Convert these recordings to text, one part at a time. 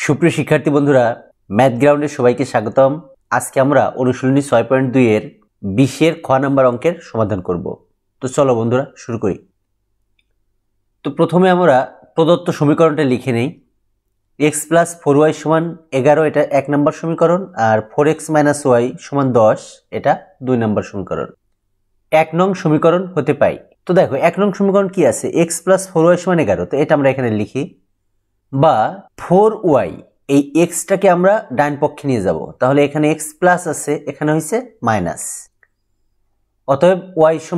সুপ্রিয় শিক্ষার্থী বন্ধুরা, ম্যাথ গ্রাউন্ডে সবাইকে স্বাগতম। আজকে আমরা অনুশীলনী 6.2 এর 20 এর খ নাম্বার অঙ্কের সমাধান করব। তো চলো বন্ধুরা শুরু করি। তো প্রথমে আমরা প্রদত্ত সমীকরণটা লিখে নেই। x + 4y = 11 এটা 1 নম্বর সমীকরণ, আর 4x - y = 10 এটা 2 নম্বর সমীকরণ। 1 নং সমীকরণ হতে পাই। তো দেখো 1 নং সমীকরণ কি আছে, x + 4y = 11। তো এটা আমরা এখানে লিখি, বা 4y, এই xটাকে আমরা ডান পক্ষে নিয়ে যাব, তাহলে এখানে x প্লাস আছে, এখানে হইছে মাইনাস। অতএব y =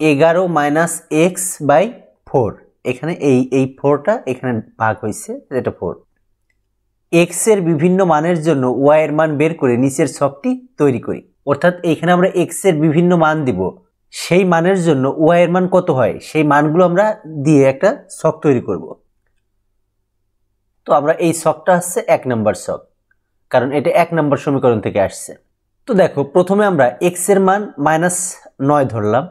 11 - x/4। এখানে এই 4টা এখানে ভাগ হইছে, এটা 4। x এর বিভিন্ন মানের জন্য y এর মান বের করে নিচের ছকটি তৈরি করি। অর্থাৎ এখানে আমরা x এর বিভিন্ন মান দিব, সেই মানের জন্য y এর মান কত হয় সেই মানগুলো আমরা দিয়ে একটা ছক তৈরি করব। তো আমরা এই ছকটা হচ্ছে 1 নম্বর ছক, কারণ এটা 1 নম্বর সমীকরণ থেকে আসছে। তো দেখো প্রথমে আমরা x এর মান -9 ধরলাম।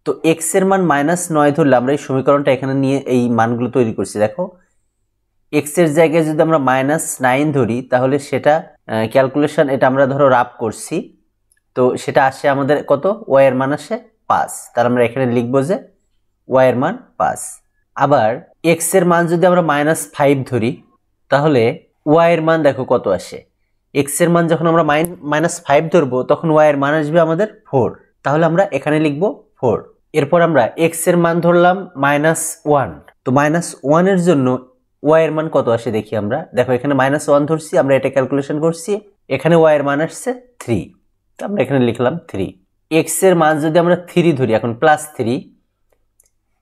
তো x এর মান -9 ধরলে আমরা এই সমীকরণটা এখানে নিয়ে এই মানগুলো তৈরি করছি। দেখো x এর জায়গায় যদি আমরা -9 ধরি, তাহলে সেটা ক্যালকুলেশন, এটা আমরা ধরো রাফ করছি, তো সেটা আসে আমাদের কত, y এর মান আসে 5। তাহলে আমরা এখানে লিখবো যে y এর মান 5। আবার x এর মান যদি আমরা -5 ধরি, তাহলে y এর মান দেখো কত আসে। x এর মান যখন আমরা -5 ধরবো, তখন y এর মান আসবে আমাদের 4। তাহলে আমরা এখানে লিখবো 4। এরপর আমরা x এর মান ধরলাম -1। তো -1 এর জন্য y এর মান কত আসে দেখি আমরা। দেখো এখানে -1 ধরছি, আমরা এটা ক্যালকুলেশন করছি, এখানে y এর মান আসছে 3। তো আমরা এখানে লিখলাম 3। x এর মান যদি আমরা 3 ধরি, এখন +3,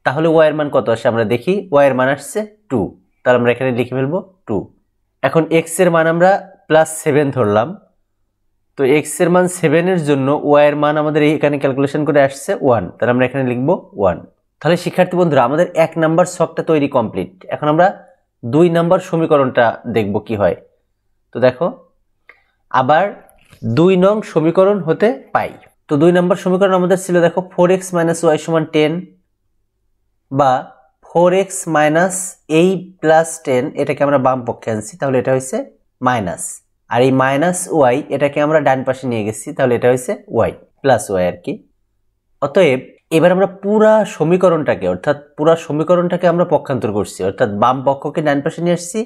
তাহলে y এর মান কত আসে আমরা দেখি, y এর মান আসছে 2। তাহলে আমরা এখানে লিখে ফেলবো 2। এখন x এর মান আমরা +7 ধরলাম। তো x এর মান 7 এর জন্য y এর মান আমাদের এখানে ক্যালকুলেশন করে আসছে 1। তাহলে আমরা এখানে লিখবো 1। তাহলে শিক্ষার্থী বন্ধুরা, আমাদের 1 নাম্বার ছকটা তৈরি কমপ্লিট। এখন আমরা 2 নাম্বার সমীকরণটা দেখব কি হয়। তো দেখো আবার 2 নং সমীকরণ হতে পাই। তো 2 নাম্বার সমীকরণ আমাদের ছিল, দেখো 4x - y = 10, বা 4x - 8 + 10, এটাকে আমরা বাম পক্ষে আনছি, তাহলে এটা হচ্ছে মাইনাস। আর এই -y এটাকে আমরা ডান পাশে নিয়ে গেছি, তাহলে এটা হচ্ছে y + y আর কি। অতএব এবার আমরা পুরা সমীকরণটাকে আমরা পক্ষান্তর করছি, অর্থাৎ বাম পক্ষকে ডান পাশে নিয়ে আসছি,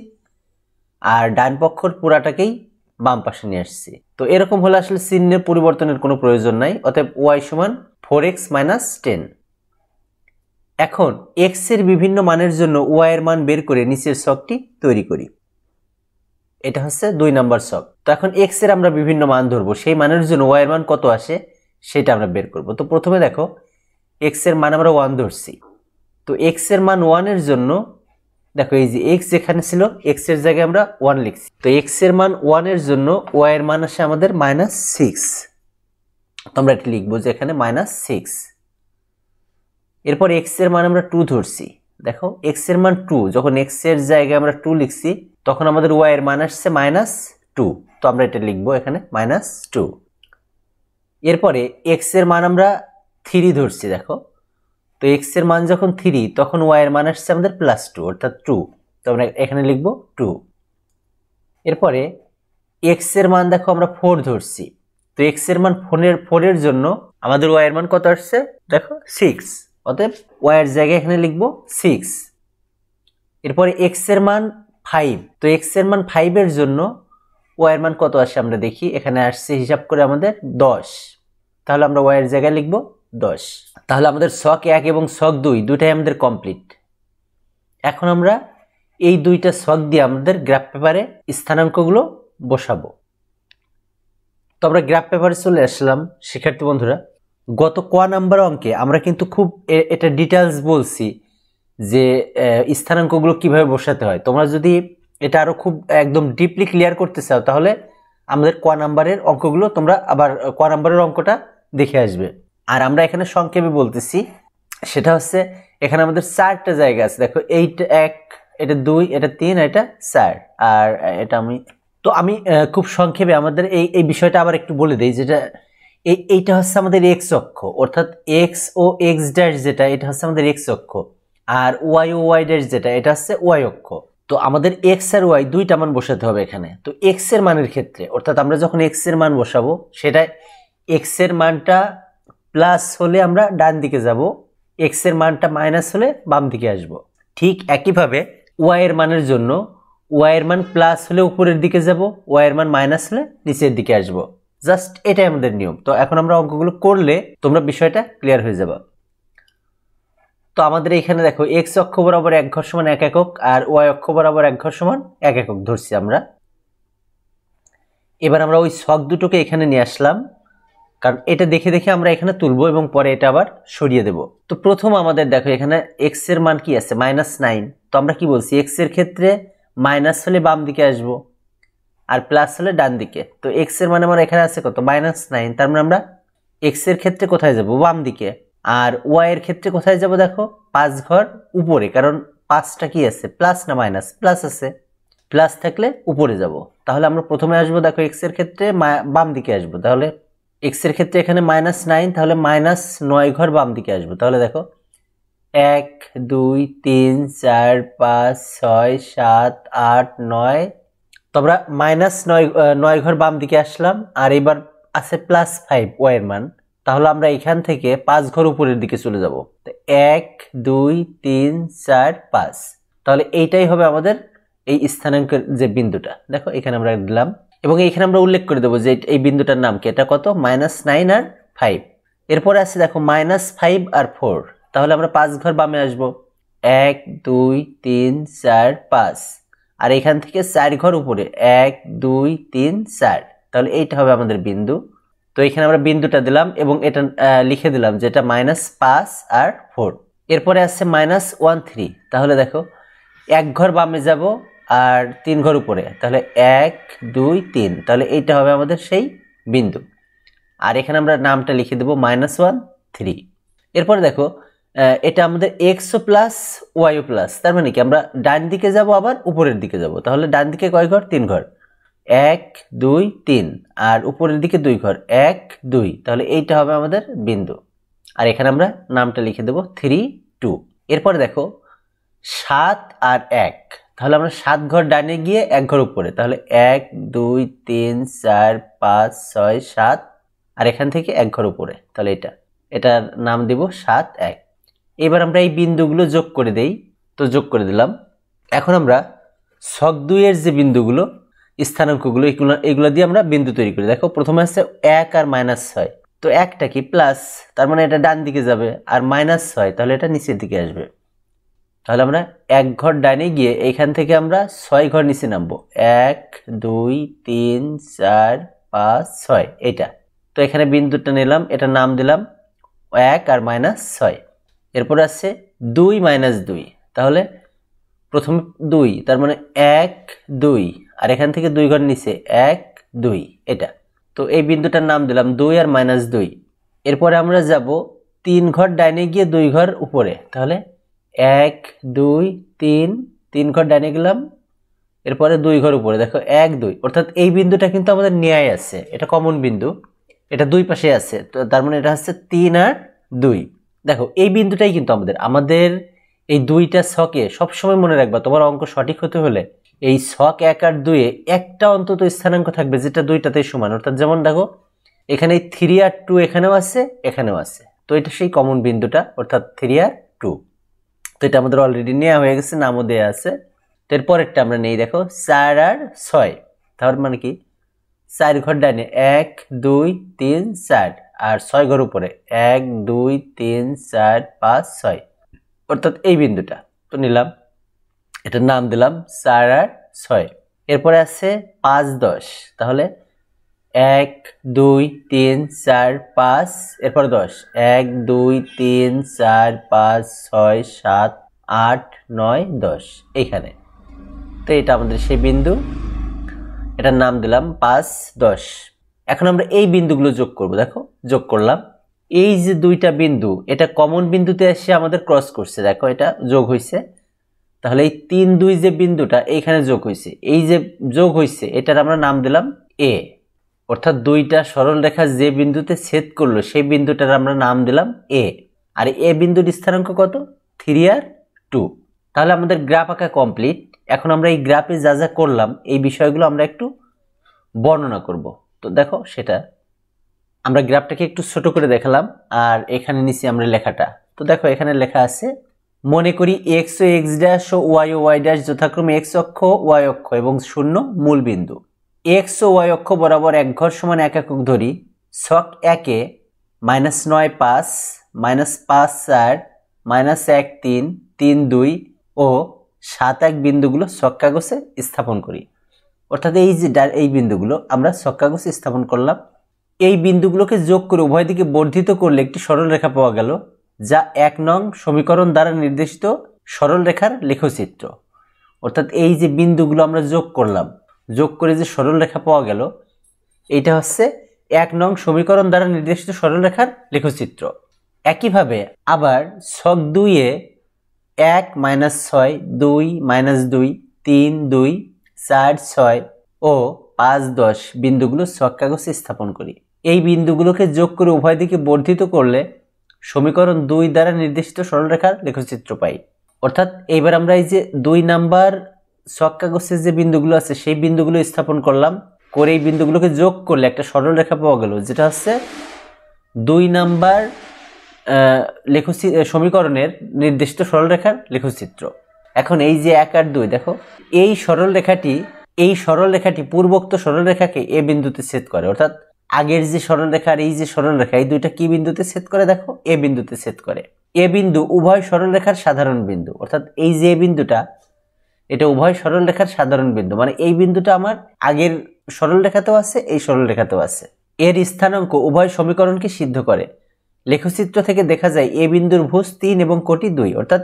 আর ডান পক্ষর পুরাটাকেই বাম পাশে নিয়ে আসছি। তো এরকম হলে আসলে চিহ্নের পরিবর্তনের কোনো প্রয়োজন নাই। অতএব y = 4x - 10। এখন x এর বিভিন্ন মানের জন্য y এর মান বের করে নিচের ছকটি তৈরি করি। এটা হচ্ছে 2 নাম্বার ছক। তো এখন x এর আমরা বিভিন্ন মান ধরবো, সেই মানের জন্য y এর মান কত আসে সেটা আমরা বের করব। তো প্রথমে দেখো x এর মান আমরা 1 ধরছি। তো x এর মান 1 এর জন্য দেখো এই যে x যেখানে ছিল, x এর জায়গায় আমরা 1 লিখছি। তো x এর মান 1 এর জন্য y এর মান আসে আমাদের -6। তো আমরা এটা লিখবো যে এখানে -6। এরপর x এর মান আমরা 2 ধরছি। দেখো x এর মান 2, যখন x এর জায়গায় আমরা 2 লিখছি, তখন আমাদের y এর মান আসছে -2। তো আমরা এটা লিখবো এখানে -2। এরপরে x এর মান আমরা 3 ধরছি। দেখো তো x এর মান যখন 3, তখন y এর মান আসছে আমাদের +2, অর্থাৎ 2। তো আমরা এখানে লিখবো 2। এরপরে x এর মান দেখো আমরা 4 ধরছি। তো x এর মান 4 এর জন্য আমাদের y এর মান কত আসছে, দেখো 6। অতএব y এর জায়গায় এখানে লিখবো 6। এরপরে x এর মান 5। তো x এর মান 5 এর জন্য y এর মান কত আসে আমরা দেখি, এখানে আসছে হিসাব করে আমাদের 10। তাহলে আমরা y এর জায়গায় লিখবো 10। তাহলে আমাদের ছক 1 এবং ছক 2 দুটাই আমাদের কমপ্লিট। এখন আমরা এই দুইটা ছক দিয়ে আমাদের গ্রাফ পেপারে স্থানাঙ্কগুলো বসাবো। তো আমরা গ্রাফ পেপারে চলে আসলাম। শিক্ষার্থী বন্ধুরা, গত ক নাম্বার অঙ্কে আমরা কিন্তু খুব এটা ডিটেইলস বলছি যে স্থানাঙ্কগুলো কিভাবে বসাতে হয়। তোমরা যদি এটা আরো খুব একদম ডিপলি ক্লিয়ার করতে চাও, তাহলে আমাদের ক নাম্বারের অঙ্কগুলো তোমরা আবার ক নাম্বারের অঙ্কটা দেখে আসবে। আর আমরা এখানে সংক্ষেপে বলতেছি, সেটা হচ্ছে এখানে আমাদের 4টা জায়গা আছে। দেখো এইটা 1, এটা 2, এটা 3, এটা 4, আর এটা আমি খুব সংক্ষেপে আমাদের এই বিষয়টা আবার একটু বলে দেই, যেটা এইটা হচ্ছে আমাদের x অক্ষ, অর্থাৎ x ও x ড্যাশ যেটা, এটা হচ্ছে আমাদের x অক্ষ। আর y ও y ড্যাশ যেটা, এটা হচ্ছে y অক্ষ। তো আমাদের এক্স আর ওয়াই দুইটা মান বসাতে হবে এখানে। তো এক্স এর মানের ক্ষেত্রে অর্থাৎ আমরা যখন এক্স এর মান বসাবো সেটা এক্স এর মানটা প্লাস হলে আমরা ডান দিকে যাব, এক্স এর মানটা মাইনাস হলে বাম দিকে আসব। ঠিক একইভাবে ওয়াই এর মানের জন্য ওয়াই এর মান প্লাস হলে উপরের দিকে যাব, ওয়াই এর মান মাইনাস হলে নিচের দিকে আসব। জাস্ট এটাই আমাদের নিয়ম। তো এখন আমরা অঙ্কগুলো করলে তোমরা বিষয়টা ক্লিয়ার হয়ে যাবে। তো আমাদের এখানে দেখো এক্স অক্ষ বরাবর এক ঘর সমান 1 একক আর ওয়াই অক্ষ বরাবর এক ঘর সমান 1 একক ধরছি আমরা। এবার আমরা ওই ছক দুটোকে এখানে নিয়ে আসলাম, কারণ এটা দেখে দেখে আমরা এখানে তুলবো এবং পরে এটা আবার সরিয়ে দেব। তো প্রথম আমাদের দেখো এখানে এক্স এর মান কি আছে -9। তো আমরা কি বলছি এক্স এর ক্ষেত্রে মাইনাস হলে বাম দিকে আসবো আর প্লাস হলে ডান দিকে। তো এক্স এর মানে আমার এখানে আছে কত -9, তার মানে আমরা এক্স এর ক্ষেত্রে কোথায় যাব বাম দিকে, আর ওয়াই এর ক্ষেত্রে কোথায় যাব দেখো 5 ঘর উপরে, কারণ 5টা কি আছে প্লাস না মাইনাস, প্লাস আছে, প্লাস থাকলে উপরে যাব। তাহলে আমরা প্রথমে আসবো দেখো এক্স এর ক্ষেত্রে বাম দিকে আসবো, তাহলে এক্স এর ক্ষেত্রে এখানে -9 তাহলে -9 ঘর বাম দিকে আসবো। তাহলে দেখো 1 2 3 4 5 6 7 8 9। তো আমরা -9 ঘর বাম দিকে আসলাম আর এবার আছে +5 ওয়াই এর মান। তাহলে আমরা এখান থেকে 5 ঘর উপরের দিকে চলে যাব। 1 2 3 4 5। তাহলে এইটাই হবে আমাদের এই স্থানাঙ্কের যে বিন্দুটা, দেখো এখানে আমরা দিলাম এবং এইখানে আমরা উল্লেখ করে দেবো যে এই বিন্দুটার নাম কি, এটা কত -9 আর 5। এরপরে আছে দেখো -5 আর 4। তাহলে আমরা 5 ঘর বামে আসবো, 1 2 3 4 5 আর এখান থেকে 4 ঘর উপরে 1 2 3 4। তাহলে এইটা হবে আমাদের বিন্দু। তো এখানে আমরা বিন্দুটা দিলাম এবং এটা লিখে দিলাম যেটা -5 আর 4। এরপরে আছে -1 3। তাহলে দেখো 1 ঘর বামে যাব আর 3 ঘর উপরে, তাহলে 1 2 3। তাহলে এইটা হবে আমাদের সেই বিন্দু। আর এখানে আমরা নামটা লিখে দেবো -1 3। এরপরে দেখো এটা আমাদের এক্সও প্লাস ওয়াইও প্লাস, তার মানে কি আমরা ডান দিকে যাব আবার উপরের দিকে যাব। তাহলে ডান দিকে কয় ঘর 3 ঘর, 1 2 3 আর উপরের দিকে 2 ঘর 1 2। তাহলে এইটা হবে আমাদের বিন্দু। আর এখানে আমরা নামটা লিখে দেবো 3 2। এরপরে দেখো 7 আর 1। তাহলে আমরা 7 ঘর ডানে গিয়ে 1 ঘর উপরে, তাহলে 1 2 3 4 5 6 7 আর এখান থেকে 1 ঘর উপরে। তাহলে এটার নাম দেব 7 1। এবার আমরা এই বিন্দুগুলো যোগ করে দেই। তো যোগ করে দিলাম। এখন আমরা ছক 2 এর যে বিন্দুগুলো স্থানাঙ্কগুলো এগুলো দিয়ে আমরা বিন্দু তৈরি করি। দেখো প্রথমে আছে 1 আর -6। তো 1টা কি প্লাস, তার মানে এটা ডান দিকে যাবে, আর -6 তাহলে এটা নিচের দিকে আসবে। তাহলে আমরা 1 ঘর ডানে গিয়ে এইখান থেকে আমরা 6 ঘর নিচে নামবো, 1 2 3 4 5 6 এটা। তো এখানে বিন্দুটা নিলাম, এটা নাম দিলাম 1 আর -6। এরপর আছে 2 -2। তাহলে প্রথমে 2, তার মানে 1 2 আর এখান থেকে 2 ঘর নিচে 1 2 এটা। তো এই বিন্দুটার নাম দিলাম 2 আর -2। এরপরে আমরা যাব 3 ঘর ডাইনে গিয়ে 2 ঘর উপরে, তাহলে 1 2 3 ঘর ডাইনে গেলাম, এরপরে 2 ঘর উপরে, দেখো 1 2। অর্থাৎ এই বিন্দুটা কিন্তু আমাদের ন্যায় আছে, এটা কমন বিন্দু, এটা দুই পাশে আছে। তো তার মানে এটা হচ্ছে 3 আর 2। দেখো এই বিন্দুটাই কিন্তু আমাদের এই দুইটা ছকে সবসময় মনে রাখবা, তোমার অঙ্ক সঠিক হতে হলে এই ছক 1 আর 2 এ একটা অন্তত স্থানাঙ্ক থাকবে যেটা দুইটাতেই সমান। অর্থাৎ যেমন দেখো এখানে 3 আর 2 এখানেও আছে এখানেও আছে, তো এটা সেই কমন বিন্দুটা, অর্থাৎ 3 আর 2। তো এটা আমাদের অলরেডি নেওয়া হয়ে গেছে, নামও দেওয়া আছে। তো এরপরেরটা আমরা নেই, দেখো 4 আর 6। তার মানে কি 4 ঘর ডানে 1 2 3 4 আর 6 ঘর উপরে 1 2 3 4 5 6। অর্থাৎ এই বিন্দুটা তো নিলাম, এটার নাম দিলাম 4 আর 6। এরপরে আছে 5 10। তাহলে 1 2 3 4 5 এরপর 10, 1 2 3 4 5 6 7 8 9 10 এইখানে। তো এটা আমাদের সেই বিন্দু, এটার নাম দিলাম 5 10। এখন আমরা এই বিন্দুগুলো যোগ করব। দেখো যোগ করলাম, এই যে দুইটা বিন্দু এটা কমন বিন্দুতে এসে আমাদের ক্রস করছে, দেখো এটা যোগ হয়েছে। তাহলে এই 3 2 যে বিন্দুটা এইখানে যোগ হয়েছে, এই যে যোগ হয়েছে এটার আমরা নাম দিলাম এ। অর্থাৎ দুইটা সরল রেখা যে বিন্দুতে ছেদ করলো সেই বিন্দুটার আমরা নাম দিলাম এ। আর এ বিন্দুর স্থানাঙ্ক কত 3 আর 2। তাহলে আমাদের গ্রাফ আঁকা কমপ্লিট। এখন আমরা এই গ্রাফে যা যা করলাম এই বিষয়গুলো আমরা একটু বর্ণনা করব। তো দেখো সেটা আমরা গ্রাফটাকে একটু ছোট করে দেখালাম আর এখানে নিচে আমরা লেখাটা। তো দেখো এখানে লেখা আছে, মনে করি এক্স ও x dash O Y dash যথাক্রমে এক্স অক্ষ ওয়াই অক্ষ এবং 0 মূল বিন্দু। এক্স ও ওয়াই অক্ষ বরাবর এক ঘর সমান এক একক ধরি। ছক 1-এ -9 5 -5 4 -1 3 3 2 ও 7 1 বিন্দুগুলো ছক কাগজে স্থাপন করি। অর্থাৎ এই যে এই বিন্দুগুলো আমরা ছক কাগজে স্থাপন করলাম। এই বিন্দুগুলোকে যোগ করে উভয় দিকে বর্ধিত করলে একটি সরল রেখা পাওয়া গেল, যা 1 নং সমীকরণ দ্বারা নির্দেশিত সরল রেখার লেখচিত্র। অর্থাৎ এই যে বিন্দুগুলো আমরা যোগ করলাম, যোগ করে যে সরল রেখা পাওয়া গেল, এইটা হচ্ছে 1 নং সমীকরণ দ্বারা নির্দেশিত সরল রেখার লেখচিত্র। একইভাবে আবার ছক 2-এ 1 -6 2 -2 3 2 4 6 ও 5 10 বিন্দুগুলো ছক কাগজে স্থাপন করি। এই বিন্দুগুলোকে যোগ করে উভয় দিকে বর্ধিত করলে সমীকরণ 2 দ্বারা নির্দেশিত সরলরেখার লেখচিত্র পাই। অর্থাৎ এইবার আমরা এই যে 2 নাম্বার ছক কাগজে যে বিন্দুগুলো আছে সেই বিন্দুগুলো স্থাপন করলাম, করে এই বিন্দুগুলোকে যোগ করলে একটা সরলরেখা পাওয়া গেল, যেটা হচ্ছে 2 নাম্বার সমীকরণের নির্দিষ্ট সরলরেখার লেখচিত্র। এখন এই যে 1 আর 2 দেখো, এই সরলরেখাটি পূর্বোক্ত সরলরেখাকে এ বিন্দুতে ছেদ করে। অর্থাৎ আগের যে সরলরেখা আর এই যে সরলরেখা, এই দুইটা কি বিন্দুতে ছেদ করে? দেখো এ বিন্দুতে ছেদ করে। এ বিন্দু উভয় সরলরেখার সাধারণ বিন্দু। অর্থাৎ এই যে বিন্দুটা, এটা উভয় সরলরেখার সাধারণ বিন্দু, মানে এই বিন্দুটা আমার আগের সরলরেখাতেও আছে, এই সরলরেখাতেও আছে। এর স্থানাঙ্ক উভয় সমীকরণকে সিদ্ধ করে। লেখচিত্র থেকে দেখা যায় এ বিন্দুর ভুজ 3 এবং কোটি 2। অর্থাৎ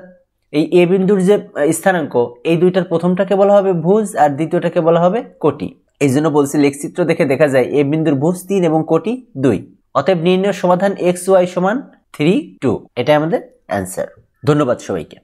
এই এ বিন্দুর যে স্থানাঙ্ক, এই দুইটার প্রথমটাকে বলা হবে ভুজ আর দ্বিতীয়টাকে বলা হবে কোটি। এই জন্য বলছি লেখচিত্র দেখে দেখা যায় এ বিন্দুর ভুজ 3 এবং কোটি 2। অতএব নির্ণয় সমাধান x y = 3 2। এটা আমাদের অ্যান্সার। ধন্যবাদ সবাইকে।